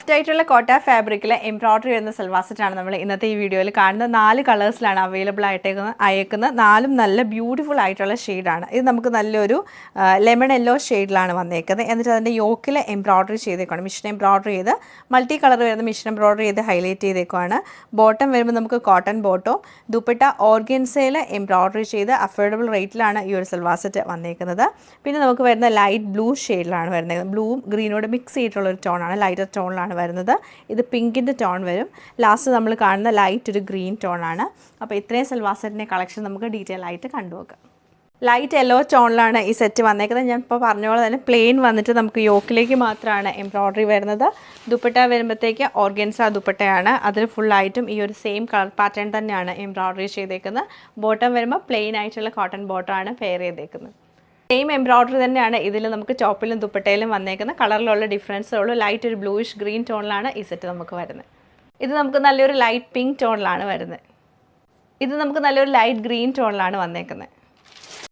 Soft ആയിട്ടുള്ള കോട്ട ഫാബ്രിക്കിൽ എംബ്രോയിഡറി വരുന്ന സൽവാർ സെറ്റാണ് നമ്മൾ ഇന്നത്തെ ഈ വീഡിയോയിൽ കാണുന്നത്. 4 കളേഴ്സിലാണ് അവൈലബിൾ അയക്കുന്നത്. 4ഉം നല്ല ബ്യൂട്ടിഫുൾ ആയിട്ടുള്ള ഷെയ്ഡാണ്. ഇത് നമുക്ക് നല്ലൊരു ലെമൺ യെല്ലോ ഷെയ്ഡിലാണ് വന്നേക്കുന്നത്. എന്നിട്ട് അതിൻ്റെ യോക്കിൽ എംബ്രോയിഡറി ചെയ്തേക്കാണ്. മിഷൻ എംബ്രോയിഡറി ചെയ്ത് മൾട്ടി കളർ വരുന്ന മിഷൻ എംബ്രോയിഡറി ചെയ്ത് ഹൈലൈറ്റ് ചെയ്തേക്കുവാണ്. ബോട്ടം വരുമ്പോൾ നമുക്ക് കോട്ടൺ ബോട്ടോ, ദുപ്പട്ട ഓർഗൻസയിൽ എംബ്രോയിഡറി ചെയ്ത് അഫോർഡബിൾ റേറ്റിലാണ് ഈ ഒരു സൽവാർ സെറ്റ് വന്നേക്കുന്നത്. പിന്നെ നമുക്ക് വരുന്ന ലൈറ്റ് ബ്ലൂ ഷെയ്ഡിലാണ് വരുന്നത്. ബ്ലൂവും ഗ്രീനോട് മിക്സ് ചെയ്തിട്ടുള്ള ഒരു ടോണാണ്, ലൈറ്റർ ടോണിലാണ് വരുന്നത്. ഇത് പിങ്കിൻ്റെ ടോൺ വരും. ലാസ്റ്റ് നമ്മൾ കാണുന്ന ലൈറ്റ് ഒരു ഗ്രീൻ ടോണാണ്. അപ്പോൾ ഇത്രയും സൽവാർ സെറ്റിൻ്റെ കളക്ഷൻ നമുക്ക് ഡീറ്റെയിൽ ആയിട്ട് കണ്ടുനോക്കാം. ലൈറ്റ് യെല്ലോ ടോണിലാണ് ഈ സെറ്റ് വന്നേക്കുന്നത്. ഞാൻ ഇപ്പോൾ പറഞ്ഞ പോലെ തന്നെ പ്ലെയിൻ വന്നിട്ട് നമുക്ക് യോക്കിലേക്ക് മാത്രമാണ് എംബ്രോയിഡറി വരുന്നത്. ദുപ്പട്ട വരുമ്പോഴത്തേക്ക് ഓർഗൻസ ദുപ്പട്ടയാണ്. അതിൽ ഫുള്ളായിട്ടും ഈ ഒരു സെയിം കളർ പാറ്റേൺ തന്നെയാണ് എംബ്രോയിഡറി ചെയ്തേക്കുന്നത്. ബോട്ടം വരുമ്പോൾ പ്ലെയിൻ ആയിട്ടുള്ള കോട്ടൺ ബോട്ടമാണ് പെയർ ചെയ്തേക്കുന്നത്. സെയിം എംബ്രോയിഡറി തന്നെയാണ് ഇതിൽ നമുക്ക് ടോപ്പിലും ദുപ്പട്ടയിലും വന്നേക്കുന്നത്. കളറിലുള്ള ഡിഫറൻസേ ഉള്ളൂ. ലൈറ്റ് ഒരു ബ്ലൂയിഷ് ഗ്രീൻ ടോണിലാണ് ഈ സെറ്റ് നമുക്ക് വരുന്നത്. ഇത് നമുക്ക് നല്ലൊരു ലൈറ്റ് പിങ്ക് ടോണിലാണ് വരുന്നത്. ഇത് നമുക്ക് നല്ലൊരു ലൈറ്റ് ഗ്രീൻ ടോണിലാണ് വന്നേക്കുന്നത്.